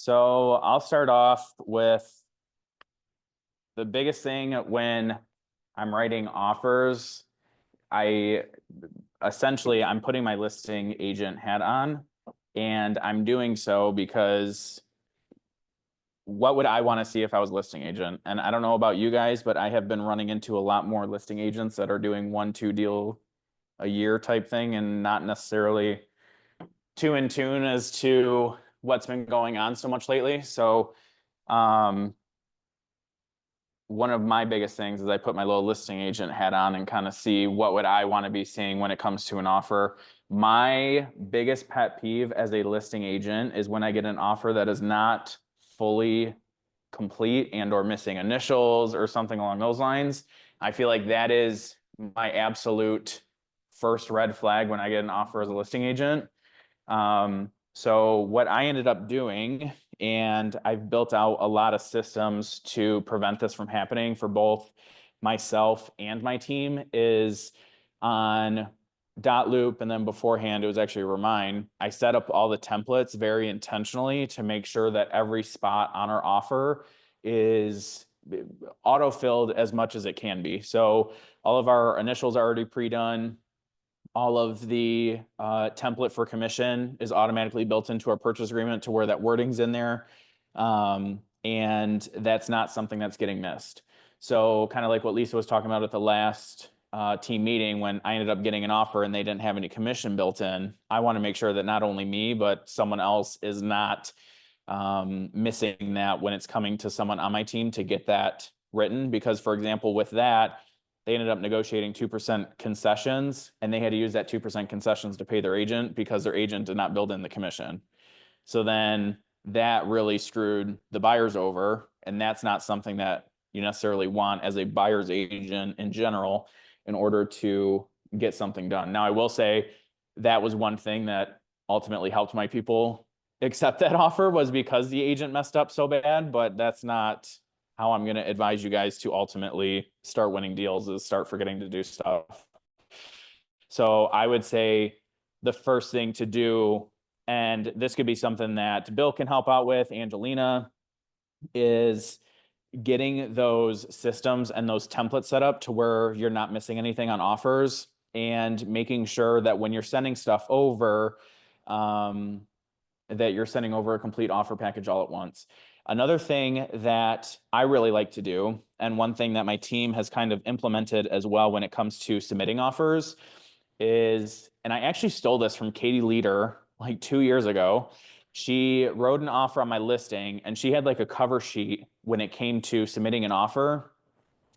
So I'll start off with the biggest thing when I'm writing offers. I I'm putting my listing agent hat on, and I'm doing so because what would I want to see if I was listing agent? And I don't know about you guys, but I have been running into a lot more listing agents that are doing 1-2 deal a year type thing and not necessarily too in tune as to what's been going on so much lately. So one of my biggest things is I put my little listing agent hat on and kind of see what would I want to be seeing when it comes to an offer. My biggest pet peeve as a listing agent is when I get an offer that is not fully complete and or missing initials or something along those lines. I feel like that is my absolute first red flag when I get an offer as a listing agent. So what I ended up doing, and I've built out a lot of systems to prevent this from happening for both myself and my team, is on Loop, and then beforehand it was actually Remind. I set up all the templates very intentionally to make sure that every spot on our offer is auto-filled as much as it can be. So all of our initials are already pre-done. All of the template for commission is automatically built into our purchase agreement to where that wording's in there. And that's not something that's getting missed. So kind of like what Lisa was talking about at the last team meeting, when I ended up getting an offer and they didn't have any commission built in, I want to make sure that not only me, but someone else is not missing that when it's coming to someone on my team to get that written. Because for example, with that, they ended up negotiating 2% concessions, and they had to use that 2% concessions to pay their agent because their agent did not build in the commission. So then that really screwed the buyers over, and that's not something that you necessarily want as a buyer's agent in general in order to get something done. Now, I will say that was one thing that ultimately helped my people accept that offer, was because the agent messed up so bad, but that's not how I'm going to advise you guys to ultimately start winning deals, is start forgetting to do stuff. So I would say the first thing to do, and this could be something that Bill can help out with, Angelina, is getting those systems and those templates set up to where you're not missing anything on offers, and making sure that when you're sending stuff over, that you're sending over a complete offer package all at once. Another thing that I really like to do, and one thing that my team has kind of implemented as well when it comes to submitting offers, is, and I actually stole this from Katie Leader like 2 years ago. She wrote an offer on my listing, and she had like a cover sheet when it came to submitting an offer.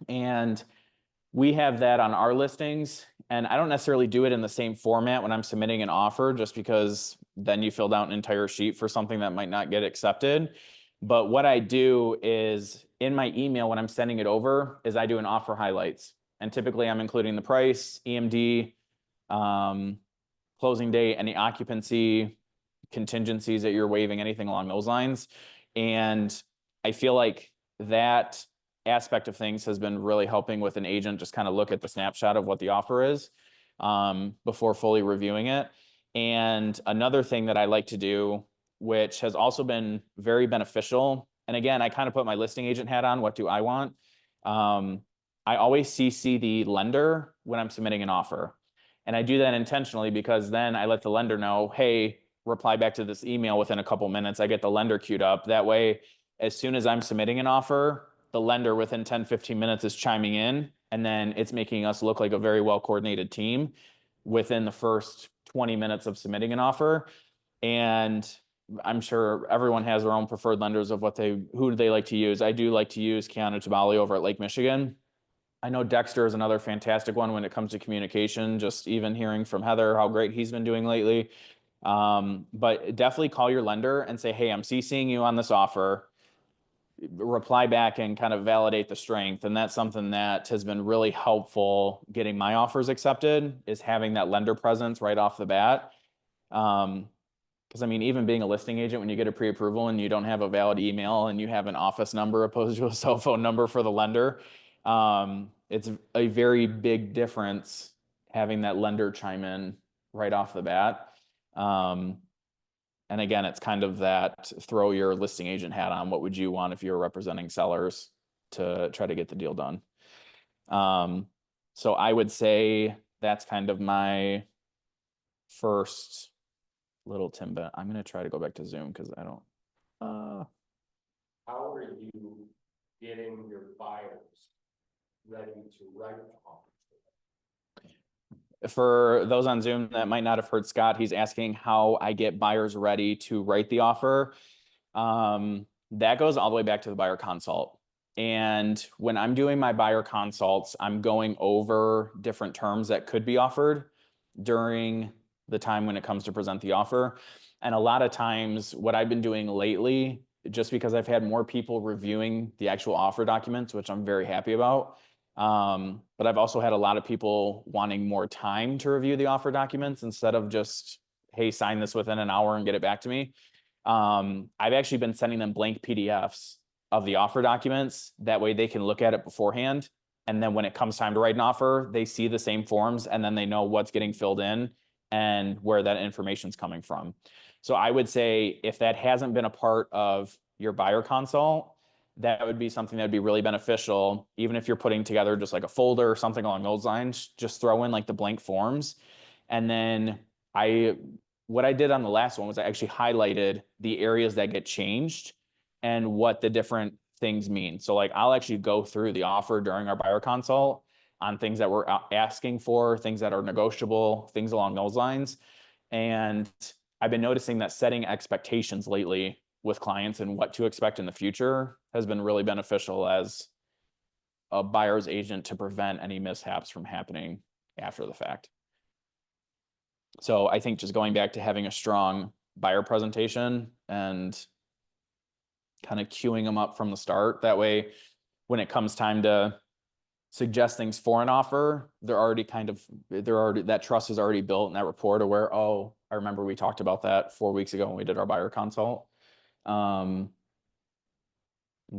And we have that on our listings, and I don't necessarily do it in the same format when I'm submitting an offer, just because then you filled out an entire sheet for something that might not get accepted. But what I do is, in my email when I'm sending it over, is I do an offer highlights. And typically I'm including the price, EMD, closing date, any occupancy, contingencies that you're waiving, anything along those lines. And I feel like that aspect of things has been really helping with an agent just kind of look at the snapshot of what the offer is before fully reviewing it. And another thing that I like to do, which has also been very beneficial, and again, I kind of put my listing agent hat on, what do I want? I always CC the lender when I'm submitting an offer. And I do that intentionally because then I let the lender know, hey, reply back to this email within a couple minutes. I get the lender queued up. That way, as soon as I'm submitting an offer, the lender within 10-15 minutes is chiming in, and then it's making us look like a very well-coordinated team within the first 20 minutes of submitting an offer. And I'm sure everyone has their own preferred lenders of who they like to use. I do like to use Keanu Tabali over at Lake Michigan. I know Dexter is another fantastic one when it comes to communication, just even hearing from Heather how great he's been doing lately. But definitely call your lender and say, hey, I'm CCing you on this offer. Reply back and kind of validate the strength. And that's something that has been really helpful getting my offers accepted, is having that lender presence right off the bat. Because I mean, even being a listing agent, when you get a pre-approval and you don't have a valid email and you have an office number opposed to a cell phone number for the lender, it's a very big difference having that lender chime in right off the bat. And again, it's kind of that throw your listing agent hat on. What would you want if you were representing sellers to try to get the deal done? So I would say that's kind of my first little tidbit. I'm going to try to go back to Zoom because I don't. How are you getting your buyers ready to write offers? For those on Zoom that might not have heard Scott, he's asking how I get buyers ready to write the offer. That goes all the way back to the buyer consult. And when I'm doing my buyer consults, I'm going over different terms that could be offered during the time when it comes to present the offer. And a lot of times what I've been doing lately, just because I've had more people reviewing the actual offer documents, which I'm very happy about. But I've also had a lot of people wanting more time to review the offer documents instead of just, hey, sign this within an hour and get it back to me. I've actually been sending them blank PDFs of the offer documents. That way they can look at it beforehand. And then when it comes time to write an offer, they see the same forms and then they know what's getting filled in and where that information is coming from. So I would say if that hasn't been a part of your buyer consult, that would be something that would be really beneficial. Even if you're putting together just like a folder or something along those lines, just throw in like the blank forms. And then what I did on the last one was I actually highlighted the areas that get changed and what the different things mean. So like I'll actually go through the offer during our buyer consult on things that we're asking for, things that are negotiable, things along those lines. And I've been noticing that setting expectations lately with clients and what to expect in the future has been really beneficial as a buyer's agent to prevent any mishaps from happening after the fact. So I think just going back to having a strong buyer presentation and kind of queuing them up from the start. That way, when it comes time to suggest things for an offer, that trust is already built in that rapport to where, oh, I remember we talked about that 4 weeks ago when we did our buyer consult. And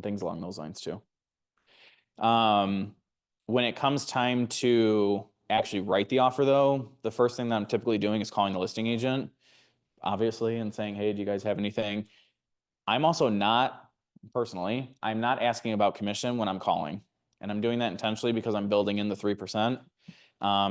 things along those lines too. When it comes time to actually write the offer though, the first thing that I'm typically doing is calling the listing agent, obviously, and saying, hey, do you guys have anything? I'm also not, personally, I'm not asking about commission when I'm calling. And I'm doing that intentionally because I'm building in the 3%.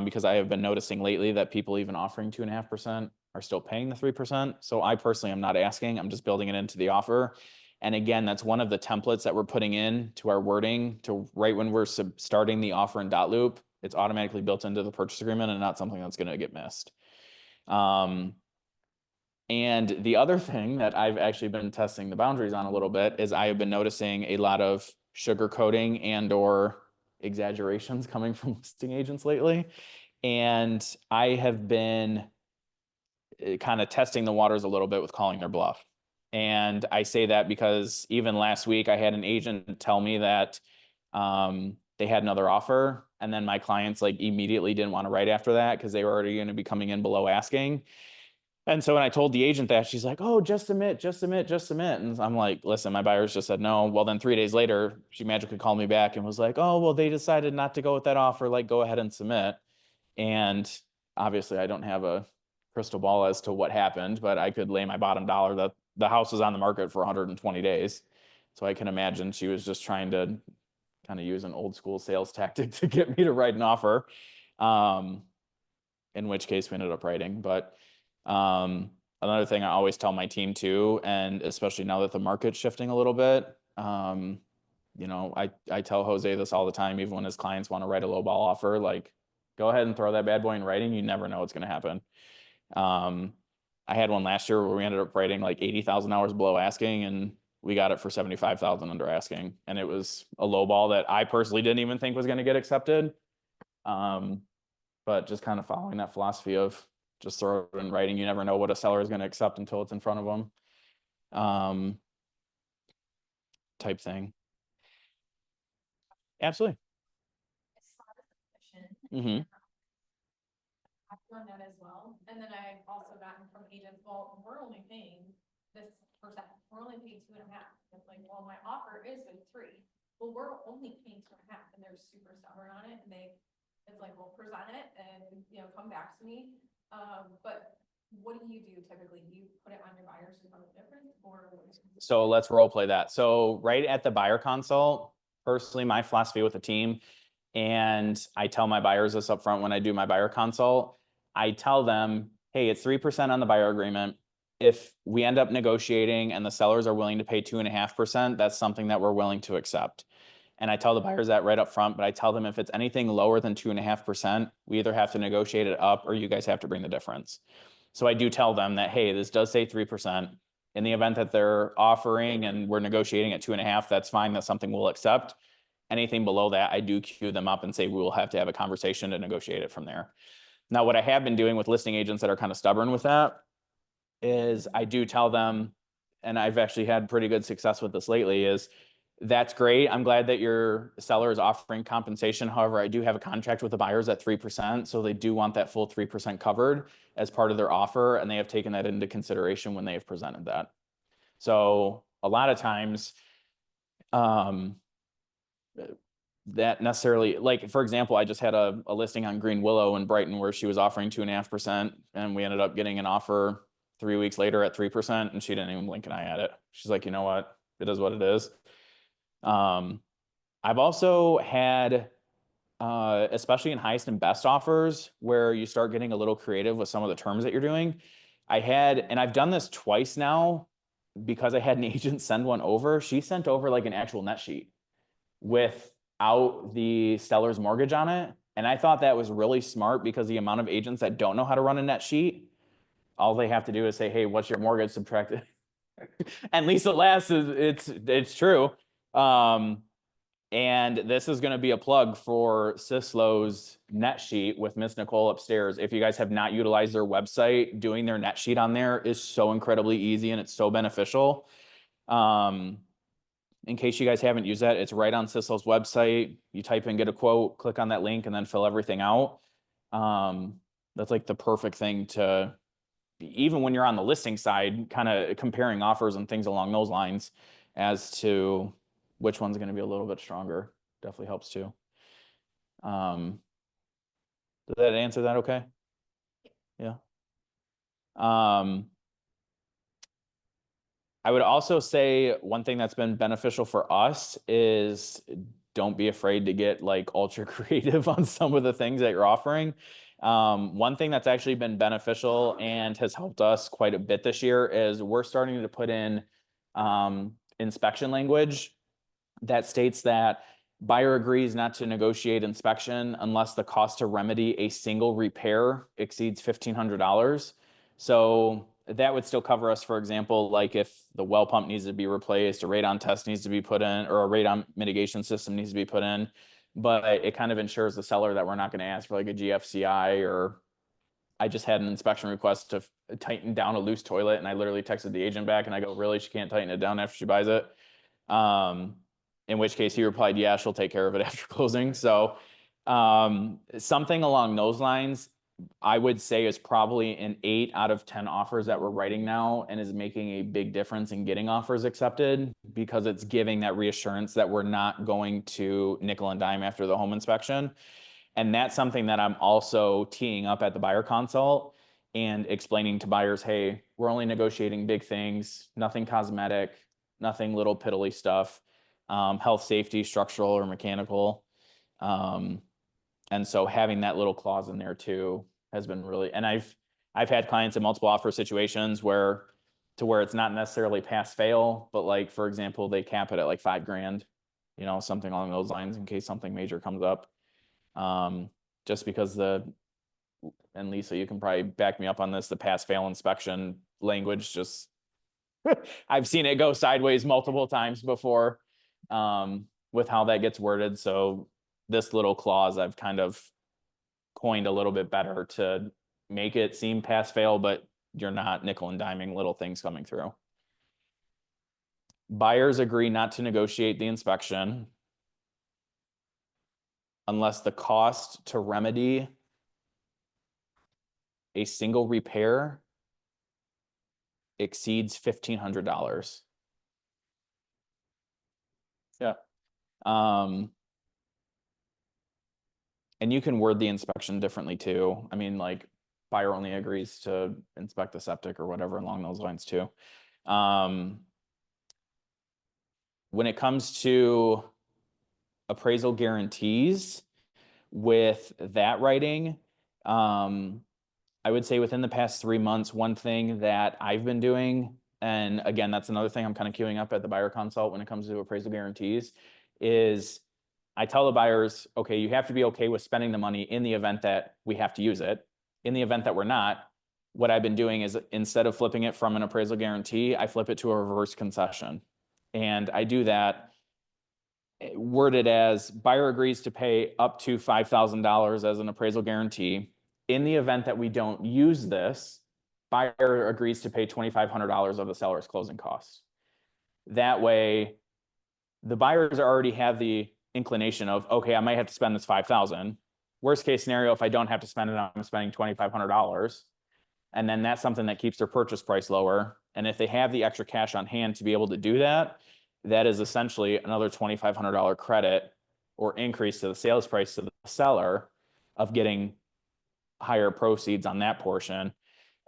Because I have been noticing lately that people even offering 2.5% are still paying the 3%. So I personally am not asking, I'm just building it into the offer. And again, that's one of the templates that we're putting in to our wording to right when we're starting the offer in dot loop, it's automatically built into the purchase agreement and not something that's going to get missed. And the other thing that I've actually been testing the boundaries on a little bit is I have been noticing a lot of sugarcoating and or exaggerations coming from listing agents lately. And I have been kind of testing the waters a little bit with calling their bluff. And I say that because even last week I had an agent tell me that they had another offer. And then my clients like immediately didn't want to write after that because they were already going to be coming in below asking. And so when I told the agent that, she's like, oh, just submit, just submit, just submit. And I'm like, listen, my buyers just said no. Well, then 3 days later, she magically called me back and was like, oh, well, they decided not to go with that offer. Like, go ahead and submit. And obviously, I don't have a crystal ball as to what happened, but I could lay my bottom dollar that the house was on the market for 120 days. So I can imagine she was just trying to kind of use an old school sales tactic to get me to write an offer. In which case we ended up writing. But another thing I always tell my team too, and especially now that the market's shifting a little bit, I tell Jose this all the time, even when his clients want to write a low ball offer, like go ahead and throw that bad boy in writing. You never know what's going to happen. I had one last year where we ended up writing like $80,000 below asking and we got it for 75,000 under asking. And it was a low ball that I personally didn't even think was going to get accepted. But just kind of following that philosophy of just throw it in writing. You never know what a seller is going to accept until it's in front of them. Type thing. Absolutely. Mm-hmm. I've done that as well. And then I've also gotten from agents, well, we're only paying this percent. We're only paying 2.5. It's like, well, my offer is with 3. Well, we're only paying 2.5, and they're super stubborn on it. And it's like, well, present it and, come back to me. But what do you do typically? Do you put it on your buyers to know the difference or? So let's role play that. So right at the buyer consult, personally, my philosophy with the team, and I tell my buyers this up front when I do my buyer consult, I tell them, hey, it's 3% on the buyer agreement. If we end up negotiating and the sellers are willing to pay 2.5%, that's something that we're willing to accept. And I tell the buyers that right up front, but I tell them if it's anything lower than 2.5%, we either have to negotiate it up or you guys have to bring the difference. So I do tell them that, hey, this does say 3%. In the event that they're offering and we're negotiating at 2.5%, that's fine. That's something we'll accept. Anything below that, I do queue them up and say, we will have to have a conversation to negotiate it from there. Now, what I have been doing with listing agents that are kind of stubborn with that is I do tell them, and I've actually had pretty good success with this lately, is that's great. I'm glad that your seller is offering compensation. However, I do have a contract with the buyers at 3%. So they do want that full 3% covered as part of their offer. And they have taken that into consideration when they have presented that. So a lot of times, that necessarily, like, for example, I just had a listing on Green Willow in Brighton where she was offering 2.5%, and we ended up getting an offer 3 weeks later at 3%, and she didn't even blink an eye at it. She's like, you know what? It is what it is. I've also had, especially in highest and best offers, where you start getting a little creative with some of the terms that you're doing. And I've done this twice now because I had an agent send one over. She sent over like an actual net sheet without the seller's mortgage on it. And I thought that was really smart because the amount of agents that don't know how to run a net sheet, all they have to do is say, hey, what's your mortgage subtracted? And Lisa Lass it's true. And this is going to be a plug for Sislow's net sheet with Miss Nicole upstairs. If you guys have not utilized their website, doing their net sheet on there is so incredibly easy and it's so beneficial. In case you guys haven't used that, it's right on Sislow's website. You type in, get a quote, click on that link, and then fill everything out. That's like the perfect thing to, even when you're on the listing side, kind of comparing offers and things along those lines as to which one's going to be a little bit stronger. Definitely helps too. Did that answer that okay? Yeah. I would also say one thing that's been beneficial for us is don't be afraid to get like ultra creative on some of the things that you're offering. One thing that's actually been beneficial and has helped us quite a bit this year is we're starting to put in inspection language that states that buyer agrees not to negotiate inspection unless the cost to remedy a single repair exceeds $1,500. So that would still cover us, for example, like if the well pump needs to be replaced, a radon test needs to be put in, or a radon mitigation system needs to be put in. But it kind of ensures the seller that we're not going to ask for like a GFCI, or I just had an inspection request to tighten down a loose toilet, and I literally texted the agent back and I go, really, she can't tighten it down after she buys it? In which case he replied, yeah, she'll take care of it after closing. So something along those lines, I would say is probably an 8 out of 10 offers that we're writing now, and is making a big difference in getting offers accepted because it's giving that reassurance that we're not going to nickel and dime after the home inspection. And that's something that I'm also teeing up at the buyer consult and explaining to buyers, hey, we're only negotiating big things, nothing cosmetic, nothing little piddly stuff, health, safety, structural or mechanical. And so having that little clause in there too has been really, and I've had clients in multiple offer situations where it's not necessarily pass fail, but like, for example, they cap it at like $5,000, something along those lines in case something major comes up. Just because and Lisa, you can probably back me up on this, the pass fail inspection language just, I've seen it go sideways multiple times before, with how that gets worded. So this little clause I've kind of coined a little bit better to make it seem pass fail, but you're not nickel and diming little things coming through. Buyers agree not to negotiate the inspection unless the cost to remedy a single repair exceeds $1,500. Yeah. And you can word the inspection differently too. I mean, like, buyer only agrees to inspect the septic or whatever along those lines too. When it comes to appraisal guarantees with that writing, I would say within the past 3 months, one thing that I've been doing, and again, that's another thing I'm kind of queuing up at the buyer consult when it comes to appraisal guarantees, is I tell the buyers, okay, you have to be okay with spending the money in the event that we have to use it. In the event that we're not, what I've been doing is instead of flipping it from an appraisal guarantee, I flip it to a reverse concession. And I do that worded as buyer agrees to pay up to $5,000 as an appraisal guarantee. In the event that we don't use this, buyer agrees to pay $2,500 of the seller's closing costs. That way, the buyers already have the inclination of, okay, I might have to spend this $5,000. Worst case scenario, if I don't have to spend it, I'm spending $2,500. And then that's something that keeps their purchase price lower. And if they have the extra cash on hand to be able to do that, that is essentially another $2,500 credit or increase to the sales price to the seller of getting higher proceeds on that portion.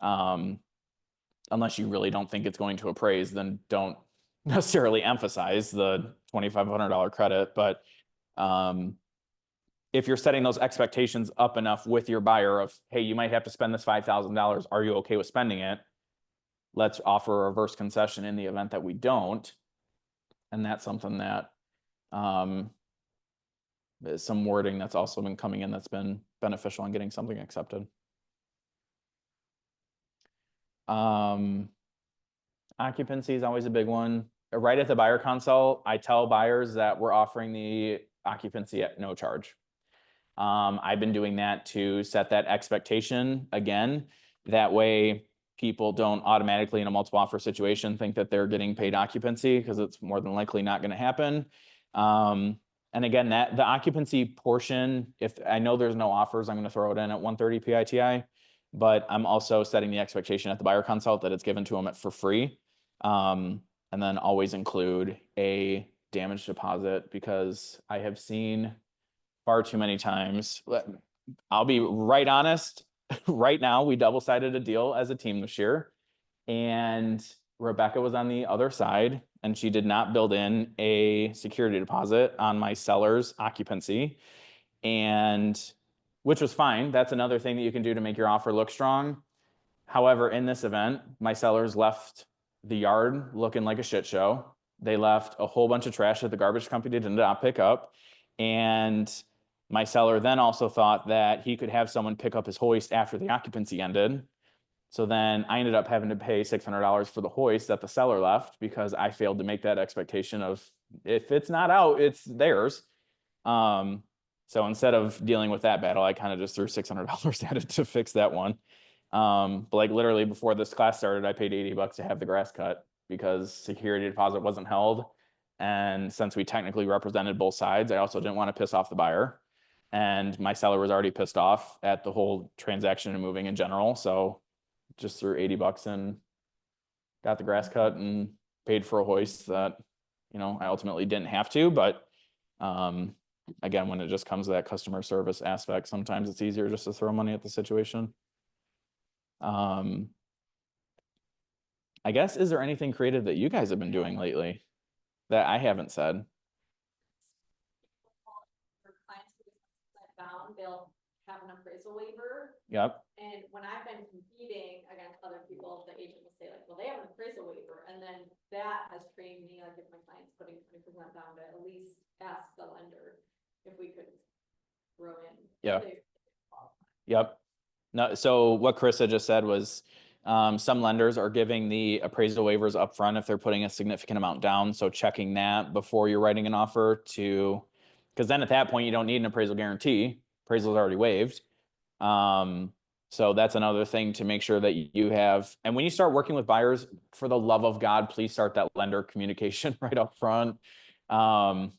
Unless you really don't think it's going to appraise, then don't necessarily emphasize the $2,500 credit. But if you're setting those expectations up enough with your buyer of, hey, you might have to spend this $5,000. Are you okay with spending it? Let's offer a reverse concession in the event that we don't. And that's something that is some wording that's also been coming in that's been beneficial in getting something accepted. Occupancy is always a big one. Right at the buyer consult, I tell buyers that we're offering the occupancy at no charge. I've been doing that to set that expectation again. That way people don't automatically in a multiple offer situation think that they're getting paid occupancy, because it's more than likely not going to happen. And again, that the occupancy portion, if I know there's no offers, I'm going to throw it in at 130 PITI, but I'm also setting the expectation at the buyer consult that it's given to them for free. And then always include a damage deposit, because I have seen far too many times. I'll be right honest. Right now, we double-sided a deal as a team this year, and Rebecca was on the other side, and she did not build in a security deposit on my seller's occupancy, and which was fine. That's another thing that you can do to make your offer look strong. However, in this event, my sellers left the yard looking like a shit show. They left a whole bunch of trash that the garbage company did not pick up, and my seller then also thought that he could have someone pick up his hoist after the occupancy ended. So then I ended up having to pay $600 for the hoist that the seller left, because I failed to make that expectation of, if it's not out, it's theirs. So instead of dealing with that battle, I kind of just threw $600 at it to fix that one. But like literally before this class started, I paid $80 to have the grass cut because security deposit wasn't held. And since we technically represented both sides, I also didn't want to piss off the buyer. And my seller was already pissed off at the whole transaction and moving in general. So just threw $80 and got the grass cut and paid for a hoist that, I ultimately didn't have to. But again, when it just comes to that customer service aspect, sometimes it's easier just to throw money at the situation. I guess, is there anything creative that you guys have been doing lately that I haven't said? For clients who I found, they'll have an appraisal waiver. Yep. And when I've been competing against other people, the agent will say like, well, they have an appraisal waiver. And then that has trained me, like if my client's putting 20% down, to at least ask the lender if we could throw in. Yeah. Yep. No, so what Carissa just said was some lenders are giving the appraisal waivers up front if they're putting a significant amount down. So checking that before you're writing an offer because then at that point you don't need an appraisal guarantee. Appraisal is already waived. So that's another thing to make sure that you have. And when you start working with buyers, for the love of God, please start that lender communication right up front. Don't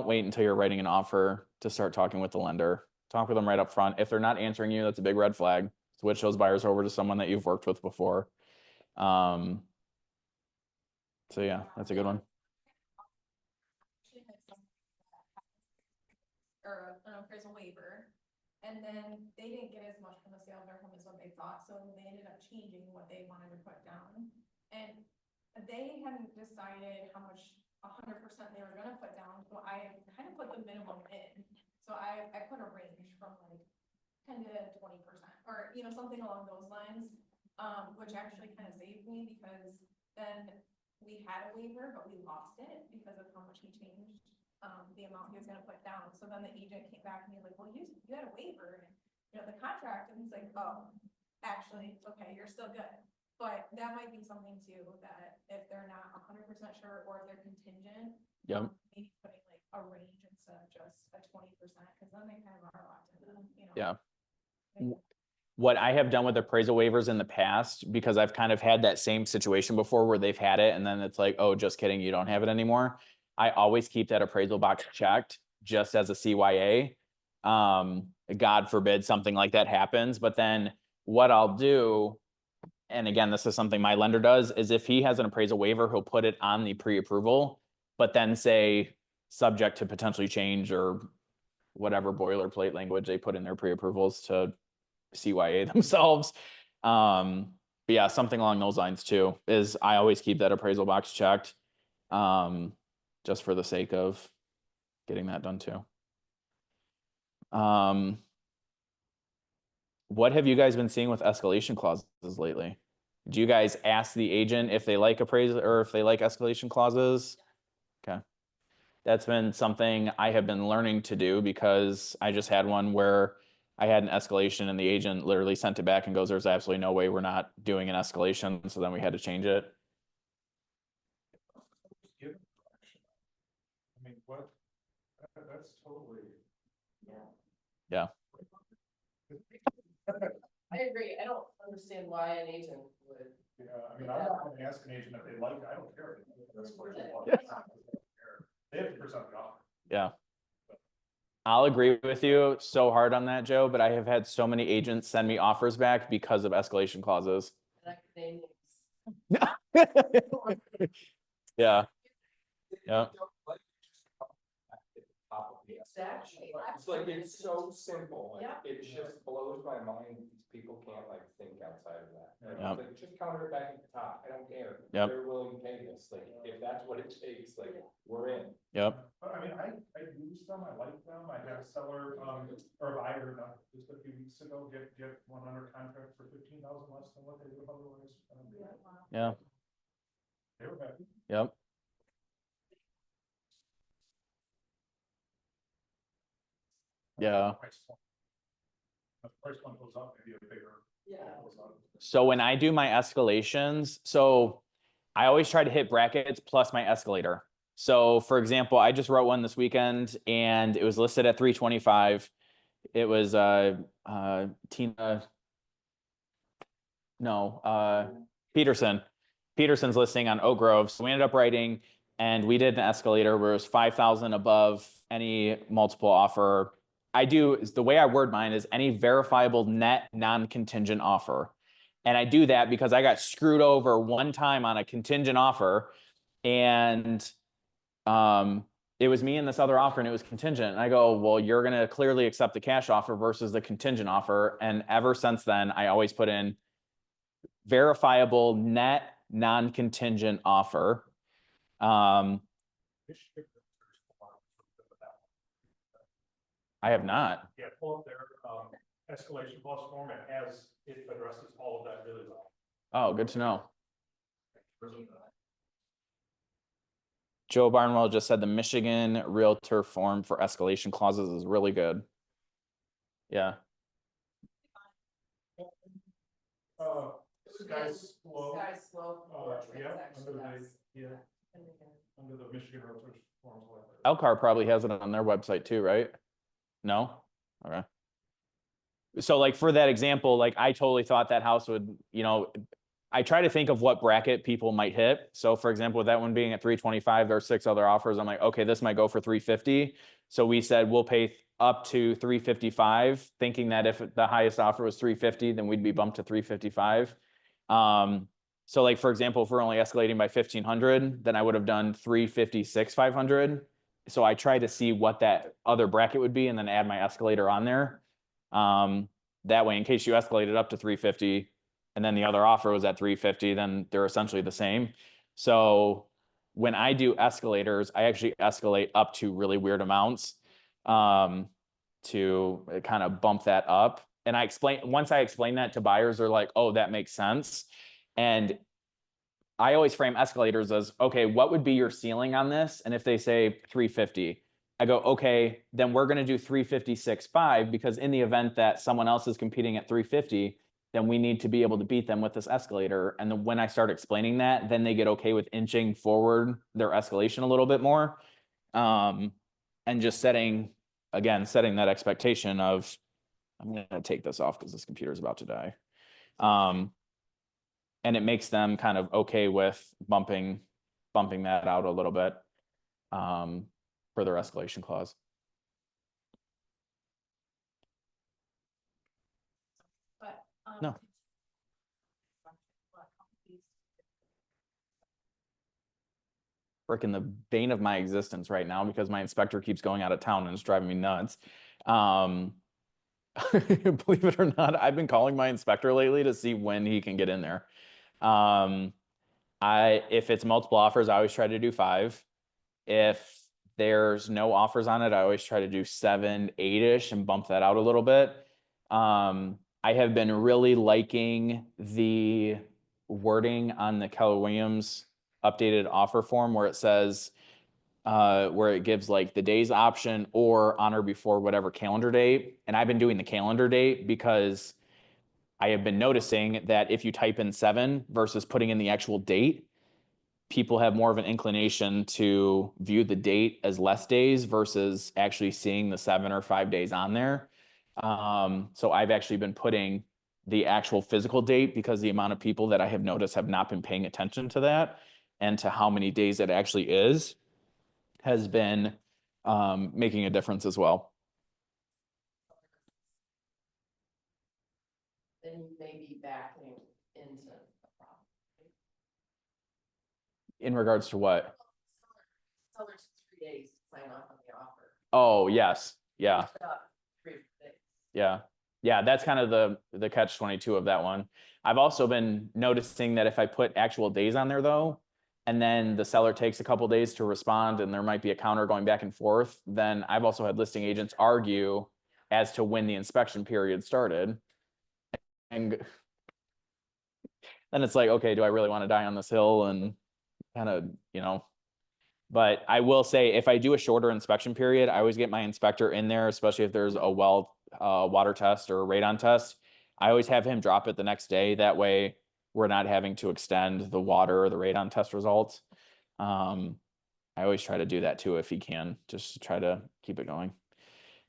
wait until you're writing an offer to start talking with the lender. Talk with them right up front. If they're not answering you, that's a big red flag. Switch those buyers over to someone that you've worked with before. So yeah, that's a good one. Or an appraisal waiver, And then they didn't get as much from the sale of their home as what they thought, so they ended up changing what they wanted to put down. And they hadn't decided how much 100% they were gonna put down, so I kind of put the minimum in. So I put a range from like 10 to 20%, or, you know, something along those lines. Which actually kind of saved me, because then we had a waiver, but we lost it because of how much he changed the amount he was gonna put down. So then the agent came back and he's like, well, you had a waiver, and, you know, the contract, and he's like, oh, actually, okay, you're still good. But that might be something too, that if they're not 100% sure, or if they're contingent. Yep. Maybe putting like a range instead of just a 20%, because then they kind of are locked into, you know. Yeah. Maybe. What I have done with appraisal waivers in the past, because I've kind of had that same situation before where they've had it and then it's like, oh, just kidding, you don't have it anymore. I always keep that appraisal box checked just as a CYA. God forbid something like that happens, but then what I'll do, and again, this is something my lender does, is if he has an appraisal waiver, he'll put it on the pre-approval, but then say subject to potentially change or whatever boilerplate language they put in their pre-approvals to CYA themselves. But yeah, something along those lines too, is I always keep that appraisal box checked. Just for the sake of getting that done too. What have you guys been seeing with escalation clauses lately? Do you guys ask the agent if they like appraisal or if they like escalation clauses? Okay. That's been something I have been learning to do, because I just had one where I had an escalation and the agent literally sent it back and goes, there's absolutely no way we're not doing an escalation. So then we had to change it. I mean, what, that's totally. Yeah. I agree. I don't understand why an agent would. Yeah, I mean, I'm not gonna ask an agent if they like it, I don't care. That's what they want. They have to present the offer. Yeah. I'll agree with you so hard on that, Joe, but I have had so many agents send me offers back because of escalation clauses. And I could name names. Yeah. Yeah. Exactly. It's like, it's so simple, Yeah. it just blows my mind, these people can't like think outside of that. Like, Yep. it's like, just counter it back at the top, I don't care. Yep. They're willing to pay this, like, if that's what it takes, like, we're in. Yep. But I mean, I use them, I like them, I had a seller, or a buyer, just a few weeks ago, get one under contract for $15,000 less than what they would have otherwise. Yeah. They were happy. Yep. Yeah. The price point goes up, maybe a bigger. Yeah. goes up. So when I do my escalations, so I always try to hit brackets plus my escalator. So for example, I just wrote one this weekend and it was listed at 325. It was Peterson's listing on Oak Grove. So we ended up writing, and we did an escalator where it was 5,000 above any multiple offer. The way I word mine is any verifiable net non-contingent offer. And I do that because I got screwed over one time on a contingent offer, and it was me and this other offer and it was contingent. And I go, well, you're going to clearly accept the cash offer versus the contingent offer. And ever since then, I always put in verifiable net non-contingent offer. I have not. Yeah, pull up their escalation clause form, it addresses all of that really well. Oh, good to know. Joe Barnwell just said the Michigan Realtor form for escalation clauses is really good. Yeah. Sky's Slope. Sky's Slope. Yeah, Transaction, yes. under the Michigan Realtors forms. Elcar probably has it on their website too, right? No? Okay. So like for that example, like I totally thought that house would, I try to think of what bracket people might hit. So for example, with that one being at 325, there are 6 other offers. I'm like, okay, this might go for 350. So we said, we'll pay up to 355, thinking that if the highest offer was 350, then we'd be bumped to 355. So like, for example, if we're only escalating by 1,500, then I would have done 356, 500. So I try to see what that other bracket would be and then add my escalator on there. That way, in case you escalate it up to 350 and then the other offer was at 350, then they're essentially the same. So when I do escalators, I actually escalate up to really weird amounts to kind of bump that up. And once I explain that to buyers, they're like, oh, that makes sense. And I always frame escalators as, okay, what would be your ceiling on this? And if they say 350, I go, okay, then we're going to do 356.5 because in the event that someone else is competing at 350, then we need to be able to beat them with this escalator. And then when I start explaining that, then they get okay with inching forward their escalation a little bit more. And just setting that expectation of, I'm going to take this off because this computer is about to die. And it makes them kind of okay with bumping that out a little bit for their escalation clause. But, No. Frick in the vein of my existence right now because my inspector keeps going out of town and it's driving me nuts. Believe it or not, I've been calling my inspector lately to see when he can get in there. If it's multiple offers, I always try to do 5. If there's no offers on it, I always try to do 7, 8-ish and bump that out a little bit. I have been really liking the wording on the Keller Williams updated offer form where it says, where it gives like the days option or on or before whatever calendar date. And I've been doing the calendar date because I have been noticing that if you type in 7 versus putting in the actual date, people have more of an inclination to view the date as less days versus actually seeing the 7 or 5 days on there. So I've actually been putting the actual physical date because the amount of people that I have noticed have not been paying attention to that and to how many days it actually is has been making a difference as well. Then you may be backing into the problem. In regards to what? Seller took 3 days to sign off on the offer. Oh, yes. Yeah. Pushed it up 3 days. Yeah. Yeah, that's kind of the catch-22 of that one. I've also been noticing that if I put actual days on there though, and then the seller takes a couple days to respond and there might be a counter going back and forth, then I've also had listing agents argue as to when the inspection period started. And then it's like, okay, do I really want to die on this hill? And kind of, but I will say if I do a shorter inspection period, I always get my inspector in there, especially if there's a well water test or a radon test. I always have him drop it the next day. That way we're not having to extend the water or the radon test results. I always try to do that too if he can, just to try to keep it going.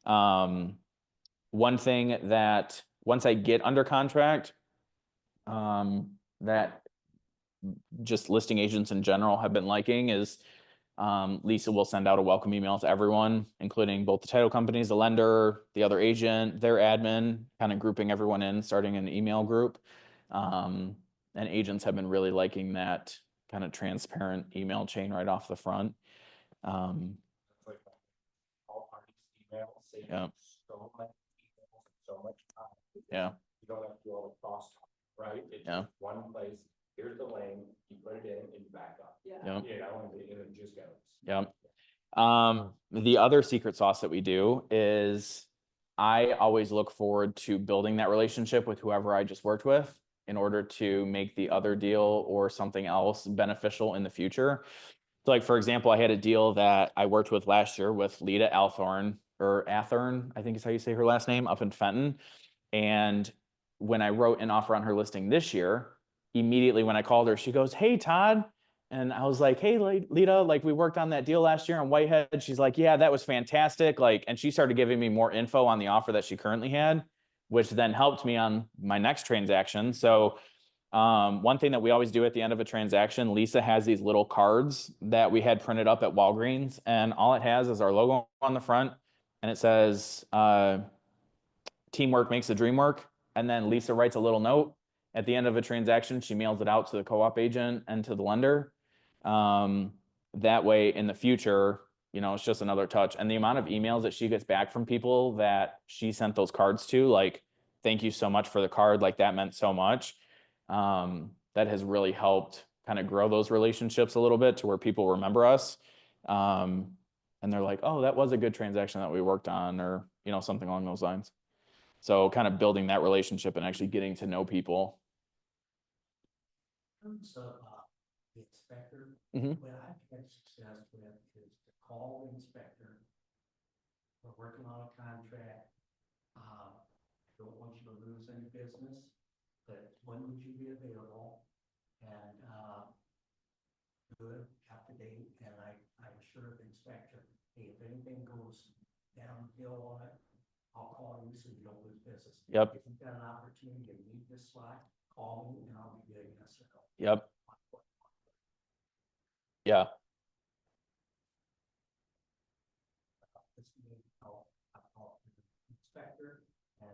One thing that once I get under contract, that just listing agents in general have been liking is Lisa will send out a welcome email to everyone, including both the title companies, the lender, the other agent, their admin, kind of grouping everyone in, starting an email group. And agents have been really liking that kind of transparent email chain right off the front. It's like all parties email, save Yeah. so much emails, so much time. Yeah. You don't have to do all the cross talk, right? It's Yeah. just one place. Here's the lane, you put it in and you back up. Yeah. Yeah. You know, and it just goes. Yeah. The other secret sauce that we do is I always look forward to building that relationship with whoever I just worked with in order to make the other deal or something else beneficial in the future. So like, for example, I had a deal that I worked with last year with Lita Althorn or Athorn, I think is how you say her last name, up in Fenton. And when I wrote an offer on her listing this year, immediately when I called her, she goes, "Hey, Todd." And I was like, "Hey, Lita, like we worked on that deal last year on Whitehead." She's like, "Yeah, that was fantastic." Like, and she started giving me more info on the offer that she currently had, which then helped me on my next transaction. So one thing that we always do at the end of a transaction, Lisa has these little cards that we had printed up at Walgreens, and all it has is our logo on the front, and it says, "Teamwork makes the dream work." And then Lisa writes a little note at the end of a transaction. She mails it out to the co-op agent and to the lender. That way in the future, you know, it's just another touch. And the amount of emails that she gets back from people that she sent those cards to, like, thank you so much for the card, like that meant so much. That has really helped kind of grow those relationships a little bit to where people remember us. And they're like, oh, that was a good transaction that we worked on, or, you know, something along those lines. So kind of building that relationship and actually getting to know people. In terms of the inspector, Mhm. what I've had success with is to call the inspector. We're working on a contract. Don't want you to lose any business, but when would you be available? And good, up to date, and I assure the inspector, hey, if anything goes downhill on it, I'll call you so you don't lose business. Yep. If you've got an opportunity to meet this slot, call me and I'll be good, yes or no. Yep. Yeah. This meeting, I'll call the inspector and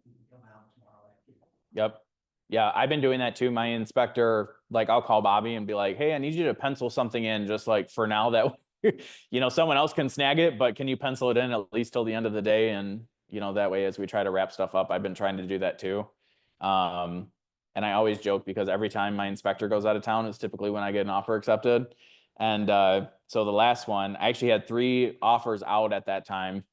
you can come out tomorrow afternoon. Yep. Yeah, I've been doing that too. My inspector, like, I'll call Bobby and be like, hey, I need you to pencil something in just like for now that, you know, someone else can snag it, but can you pencil it in at least till the end of the day? And, you know, that way, as we try to wrap stuff up, I've been trying to do that too. And I always joke because every time my inspector goes out of town is typically when I get an offer accepted. And so the last one, I actually had 3 offers out at that time.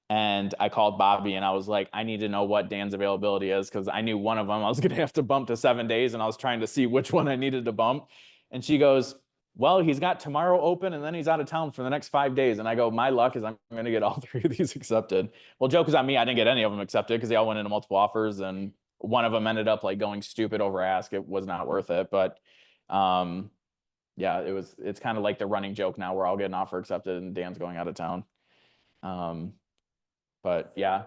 And I called Bobby and I was like, I need to know what Dan's availability is, because I knew one of them I was going to have to bump to 7 days, and I was trying to see which one I needed to bump. And she goes, well, he's got tomorrow open and then he's out of town for the next 5 days. And I go, my luck is I'm going to get all 3 of these accepted. Well, joke is on me. I didn't get any of them accepted because they all went into multiple offers, and one of them ended up like going stupid over ask. It was not worth it. But yeah, it's kind of like the running joke now where I'll get an offer accepted and Dan's going out of town. But yeah.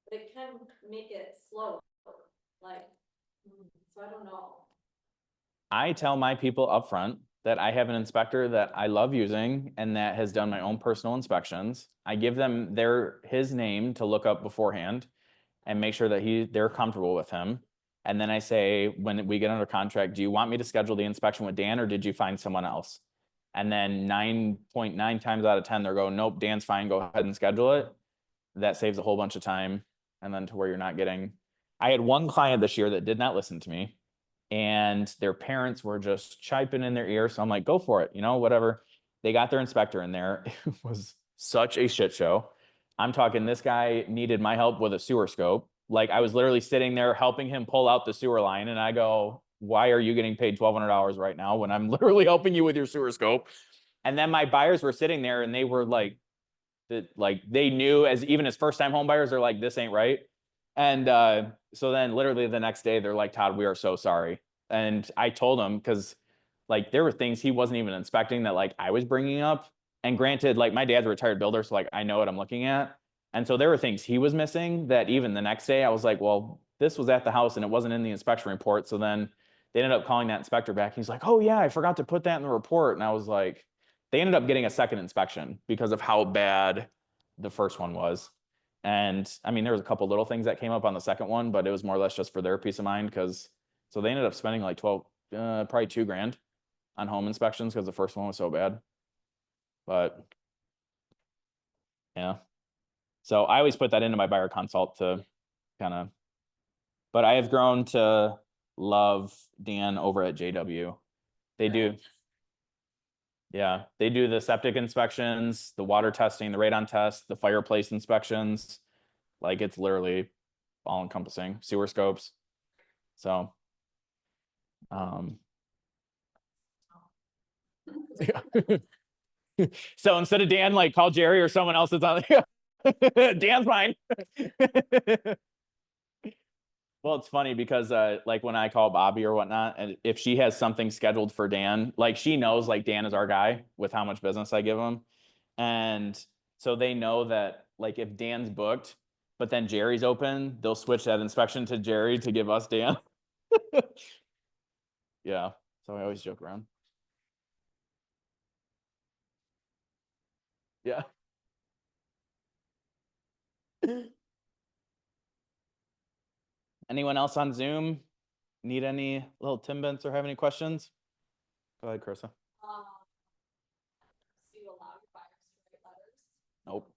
But it can make it slow, like, so I don't know. I tell my people up front that I have an inspector that I love using and that has done my own personal inspections. I give them his name to look up beforehand and make sure that they're comfortable with him. And then I say, when we get under contract, do you want me to schedule the inspection with Dan, or did you find someone else? And then 9.9 times out of 10, they're going, nope, Dan's fine, go ahead and schedule it. That saves a whole bunch of time. And then to where you're not getting, I had one client this year that did not listen to me, and their parents were just chiping in their ear. So I'm like, go for it, you know, whatever. They got their inspector in there. It was such a shit show. I'm talking, this guy needed my help with a sewer scope. Like, I was literally sitting there helping him pull out the sewer line, and I go, why are you getting paid $1,200 right now when I'm literally helping you with your sewer scope? And then my buyers were sitting there and they were like, they knew, even as first time home buyers, they're like, this ain't right. And so then literally the next day they're like, Todd, we are so sorry. And I told him, because like there were things he wasn't even inspecting that like I was bringing up. And granted, like my dad's a retired builder, so like I know what I'm looking at. And so there were things he was missing that even the next day I was like, well, this was at the house and it wasn't in the inspection report. So then they ended up calling that inspector back. He's like, oh yeah, I forgot to put that in the report. And I was like, they ended up getting a second inspection because of how bad the first one was. And I mean, there was a couple little things that came up on the second one, but it was more or less just for their peace of mind. So they ended up spending like probably $2,000 on home inspections because the first one was so bad. But yeah, so I always put that into my buyer consult to kind of, but I have grown to love Dan over at JW. They do. Yeah, they do the septic inspections, the water testing, the radon test, the fireplace inspections. Like, it's literally all encompassing, sewer scopes. So, yeah. So instead of Dan, like, call Jerry or someone else that's on. Dan's mine. Well, it's funny because like when I call Bobby or whatnot, and if she has something scheduled for Dan, like she knows like Dan is our guy with how much business I give him. And so they know that like if Dan's booked, but then Jerry's open, they'll switch that inspection to Jerry to give us Dan. Yeah. So I always joke around. Yeah. Anyone else on Zoom? need any little Timbits or have any questions? Go ahead, Carissa. Do you allow your buyers to write letters? Nope.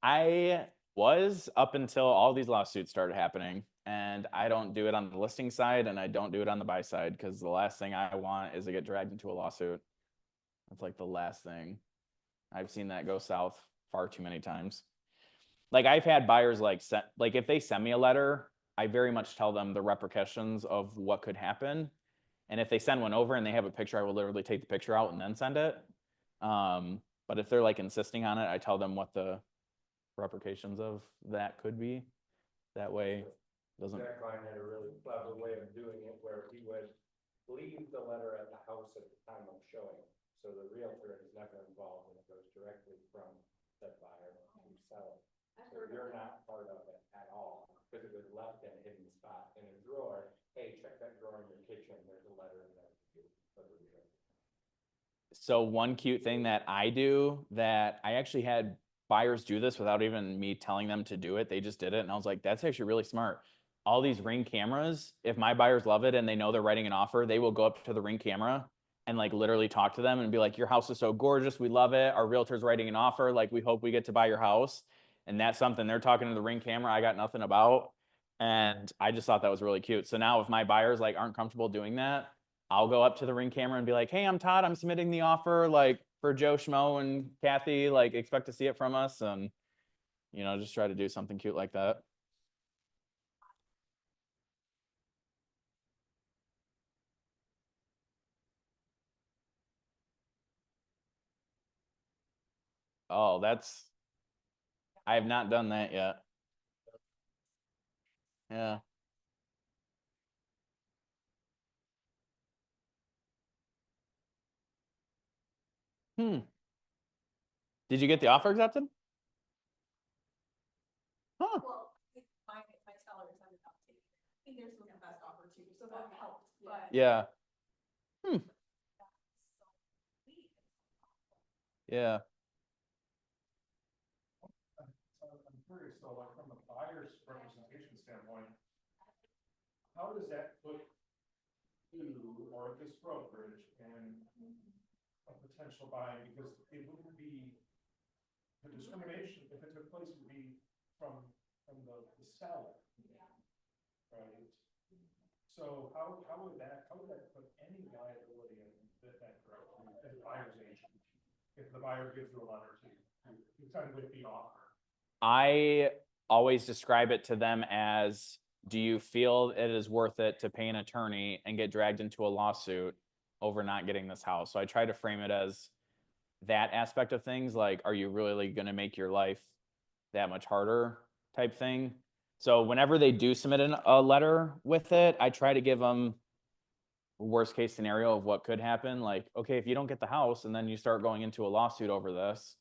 I was up until all these lawsuits started happening, and I don't do it on the listing side and I don't do it on the buy side because the last thing I want is to get dragged into a lawsuit. That's like the last thing. I've seen that go south far too many times. Like I've had buyers like if they send me a letter, I very much tell them the repercussions of what could happen. And if they send one over and they have a picture, I will literally take the picture out and then send it. But if they're like insisting on it, I tell them what the repercussions of that could be. That way it doesn't. Jack Klein had a really clever way of doing it where he would leave the letter at the house at the time of showing. So the realtor is never involved and it goes directly from that buyer to seller. So you're not part of it at all because it was left in a hidden spot in a drawer. Hey, check that drawer in your kitchen. There's a letter in there for you. So one cute thing that I do that I actually had buyers do this without even me telling them to do it. They just did it. And I was like, that's actually really smart. All these Ring cameras, if my buyers love it and they know they're writing an offer, they will go up to the Ring camera and like literally talk to them and be like, your house is so gorgeous. We love it. Our realtor's writing an offer. Like, we hope we get to buy your house. And that's something they're talking to the Ring camera I got nothing about. And I just thought that was really cute. So now if my buyers like aren't comfortable doing that, I'll go up to the Ring camera and be like, hey, I'm Todd. I'm submitting the offer like for Joe Schmo and Kathy, like expect to see it from us. And, you know, just try to do something cute like that. Oh, I have not done that yet. Yeah. Did you get the offer accepted? Huh. Well, my sellers ended up taking it. I think theirs was the best offer too, so that helped, but. Yeah. Yeah. So I'm curious, so like from the buyer's representation standpoint, how does that put you or this brokerage in a potential buy? Because it wouldn't be, the discrimination, if it took place, would be from the seller. Right? So how would that put any liability in that direction as a buyer's agent? If the buyer gives you a letter to kind of with the offer. I always describe it to them as, do you feel it is worth it to pay an attorney and get dragged into a lawsuit over not getting this house? So I try to frame it as that aspect of things. Like, are you really going to make your life that much harder type thing? So whenever they do submit a letter with it, I try to give them worst case scenario of what could happen. Like, okay, if you don't get the house and then you start going into a lawsuit over this,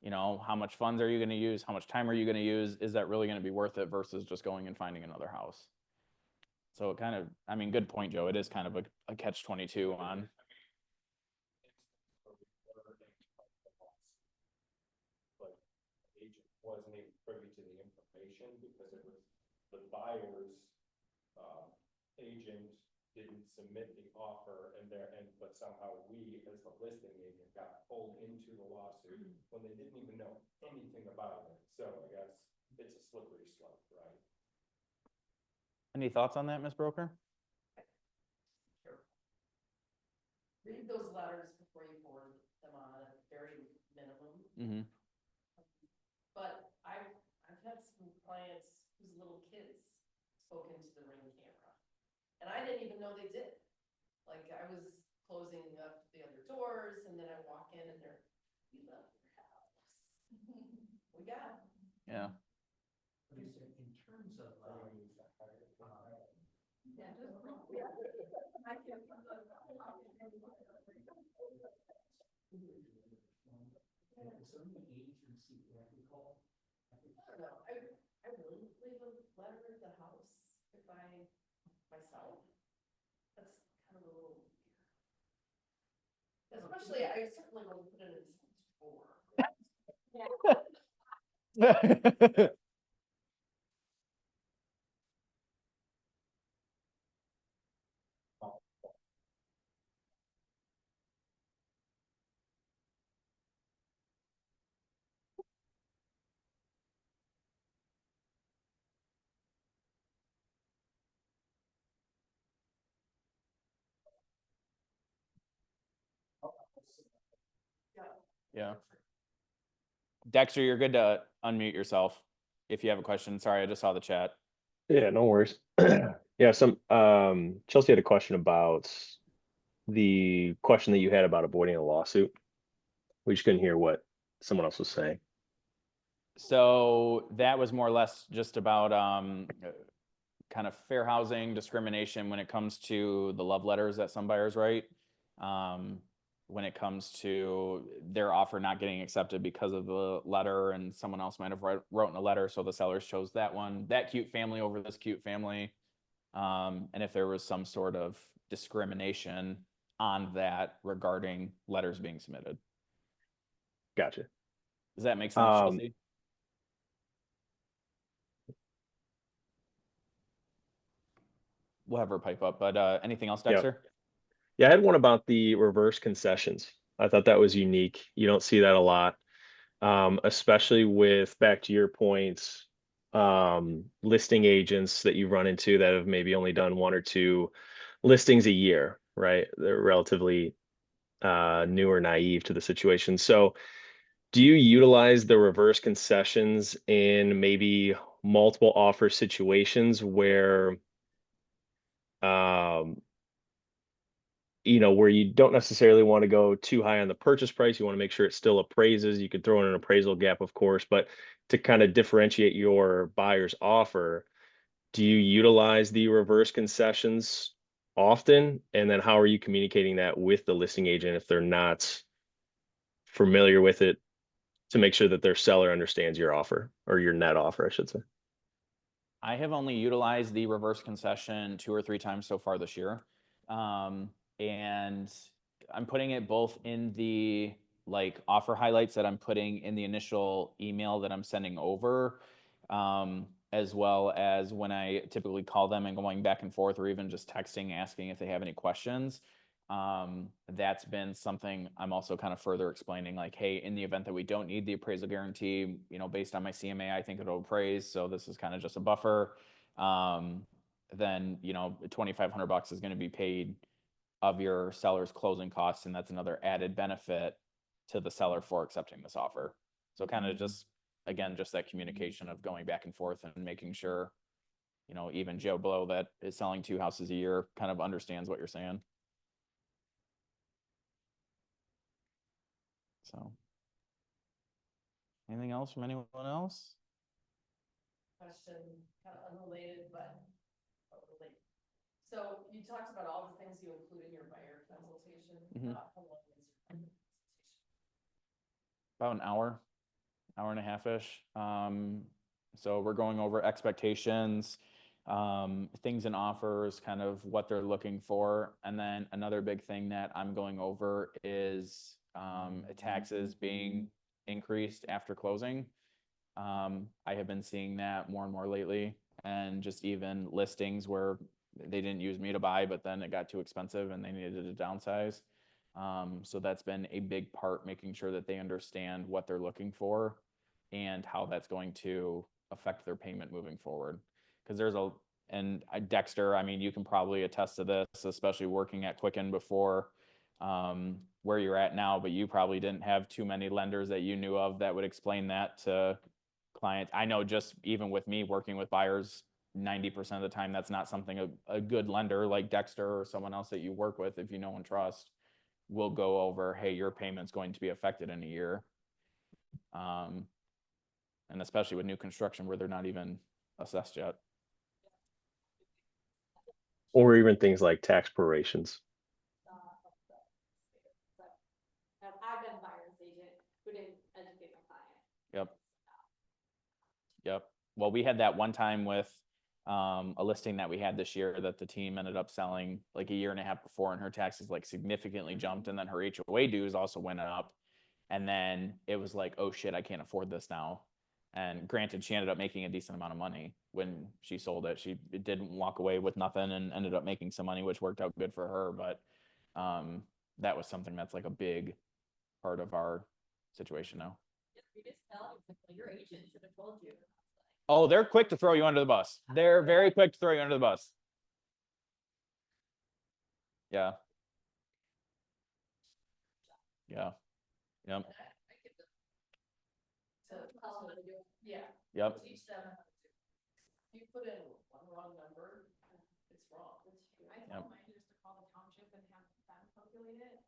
you know, how much funds are you going to use? How much time are you going to use? Is that really going to be worth it versus just going and finding another house? So it kind of, I mean, good point, Joe. It is kind of a catch-22 on. But the agent wasn't even privy to the information because it was the buyer's agent didn't submit the offer but somehow we as the listing agent got pulled into the lawsuit when they didn't even know anything about it. So I guess it's a slippery slope, right? Any thoughts on that, Ms. Broker? Read those letters before you forward them on at very minimum. Mm-hmm. But I've had some clients whose little kids spoke into the Ring camera. And I didn't even know they did. Like, I was closing up the other doors and then I walk in and they're, we love your house. We got it. Yeah. In terms of, is there any agency that we call? I don't know, I really leave a letter at the house if myself. That's kind of a little weird. Especially, I certainly wouldn't put it in someone's drawer. Yeah. Dexter, you're good to unmute yourself if you have a question. Sorry, I just saw the chat. Yeah, no worries. Yeah, Chelsea had a question about the question that you had about avoiding a lawsuit. We just couldn't hear what someone else was saying. So that was more or less just about kind of fair housing discrimination when it comes to the love letters that some buyers write. When it comes to their offer not getting accepted because of the letter, and someone else might have written a letter, so the sellers chose that one, that cute family over this cute family. And if there was some sort of discrimination on that regarding letters being submitted. Gotcha. Does that make sense, Chelsea? We'll have her pipe up, but anything else, Dexter? Yeah, I had one about the reverse concessions. I thought that was unique. You don't see that a lot, especially with, back to your points, listing agents that you run into that have maybe only done 1 or 2 listings a year, right? They're relatively new or naive to the situation. So do you utilize the reverse concessions in maybe multiple offer situations where where you don't necessarily want to go too high on the purchase price? You want to make sure it still appraises. You could throw in an appraisal gap, of course, but to kind of differentiate your buyer's offer, do you utilize the reverse concessions often? And then how are you communicating that with the listing agent if they're not familiar with it, to make sure that their seller understands your offer, or your net offer, I should say? I have only utilized the reverse concession 2 or 3 times so far this year. And I'm putting it both in the like offer highlights that I'm putting in the initial email that I'm sending over, as well as when I typically call them and going back and forth, or even just texting, asking if they have any questions. That's been something I'm also kind of further explaining, like, hey, in the event that we don't need the appraisal guarantee, based on my CMA, I think it'll appraise. So this is kind of just a buffer. Then, $2,500 is going to be paid of your seller's closing costs. And that's another added benefit to the seller for accepting this offer. So kind of just, again, just that communication of going back and forth and making sure, even Joe Blow that is selling 2 houses a year kind of understands what you're saying. So, anything else from anyone else? Question, kind of unrelated, but related. So you talked about all the things you include in your buyer consultation. Mhm. How long is your buyer consultation? About an hour and a half-ish. So we're going over expectations, things and offers, kind of what they're looking for. And then another big thing that I'm going over is taxes being increased after closing. I have been seeing that more and more lately, and just even listings where they didn't use me to buy, but then it got too expensive and they needed to downsize. So that's been a big part, making sure that they understand what they're looking for and how that's going to affect their payment moving forward. Because Dexter, I mean, you can probably attest to this, especially working at Quicken before, where you're at now, but you probably didn't have too many lenders that you knew of that would explain that to clients. I know, just even with me working with buyers, 90% of the time, that's not something a good lender like Dexter or someone else that you work with, if you know and trust, will go over, hey, your payment's going to be affected in a year. And especially with new construction where they're not even assessed yet. Or even things like tax prorations. I've been a buyer's agent who didn't educate my client. Yep. Well, we had that one time with a listing that we had this year that the team ended up selling like a year and a half before, and her taxes like significantly jumped, and then her HOA dues also went up. And then it was like, oh shit, I can't afford this now. And granted, she ended up making a decent amount of money when she sold it. She didn't walk away with nothing and ended up making some money, which worked out good for her. But that was something that's like a big part of our situation now. You just tell them, your agent should have told you. Oh, they're quick to throw you under the bus. They're very quick to throw you under the bus. Yeah. Yeah. Yep. And I give them to, yeah, Yep. teach them how to do. If you put in one wrong number, it's wrong. I tell mine just to call the township and have them calculate it,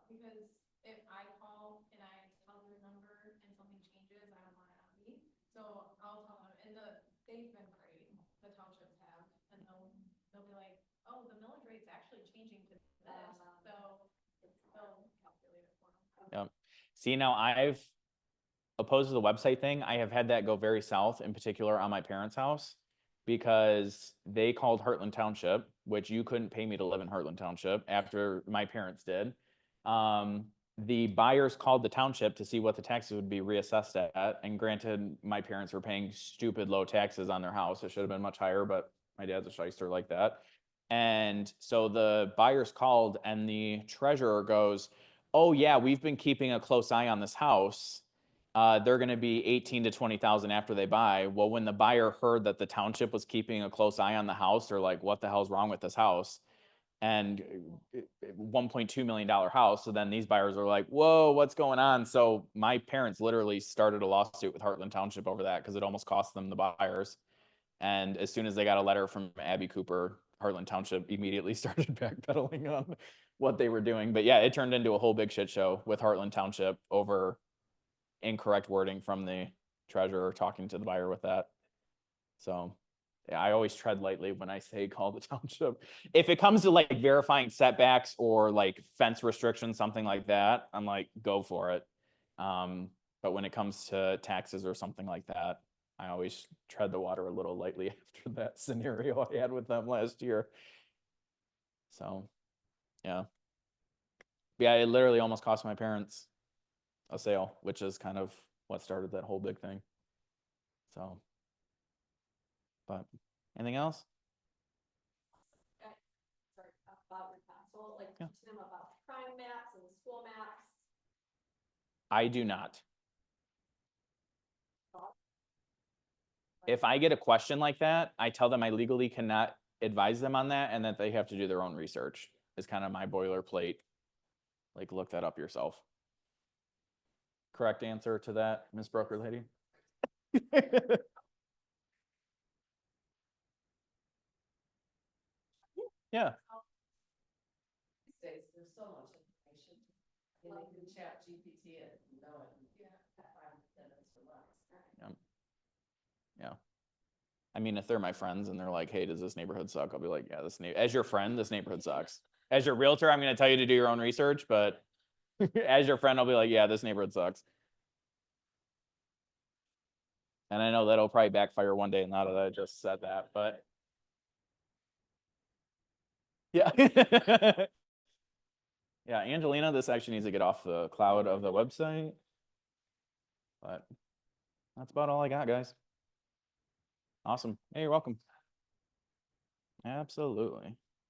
because if I call and I tell your number and something changes, I don't want it on me. So I'll tell them, and they've been great, the townships have, and they'll be like, oh, the millage rate's actually changing to this, so they'll calculate it for them. Yep. See, now I've, opposed to the website thing, I have had that go very south, in particular on my parents' house, because they called Heartland Township, which you couldn't pay me to live in Heartland Township after my parents did. The buyers called the township to see what the taxes would be reassessed at, and granted, my parents were paying stupid low taxes on their house. It should have been much higher, but my dad's a shyster like that. And so the buyers called, and the treasurer goes, oh yeah, we've been keeping a close eye on this house. They're going to be 18 to 20,000 after they buy. Well, when the buyer heard that the township was keeping a close eye on the house, they're like, what the hell's wrong with this house? And $1.2 million house. So then these buyers are like, whoa, what's going on? So my parents literally started a lawsuit with Heartland Township over that, because it almost cost them the buyers. And as soon as they got a letter from Abby Cooper, Heartland Township immediately started backpedaling on what they were doing. But yeah, it turned into a whole big shit show with Heartland Township over incorrect wording from the treasurer talking to the buyer with that. So yeah, I always tread lightly when I say call the township. If it comes to like verifying setbacks or like fence restrictions, something like that, I'm like, go for it. But when it comes to taxes or something like that, I always tread the water a little lightly after that scenario I had with them last year. So yeah. Yeah, it literally almost cost my parents a sale, which is kind of what started that whole big thing. So, but anything else? Sorry, about your console, like Yeah. teach them about crime maps and school maps. I do not. If I get a question like that, I tell them I legally cannot advise them on that, and that they have to do their own research. Is kind of my boilerplate. Like, look that up yourself. Correct answer to that, Miss Broker Lady? Yeah. These days, there's so much information. I mean, you can chat GPT it and know it in 5 minutes or less. Yeah. I mean, if they're my friends and they're like, hey, does this neighborhood suck? I'll be like, yeah, as your friend, this neighborhood sucks. As your realtor, I'm going to tell you to do your own research, but as your friend, I'll be like, yeah, this neighborhood sucks. And I know that'll probably backfire one day now that I just said that, but yeah. Yeah, Angelina, this actually needs to get off the cloud of the website. But that's about all I got, guys. Awesome. Hey, you're welcome. Absolutely.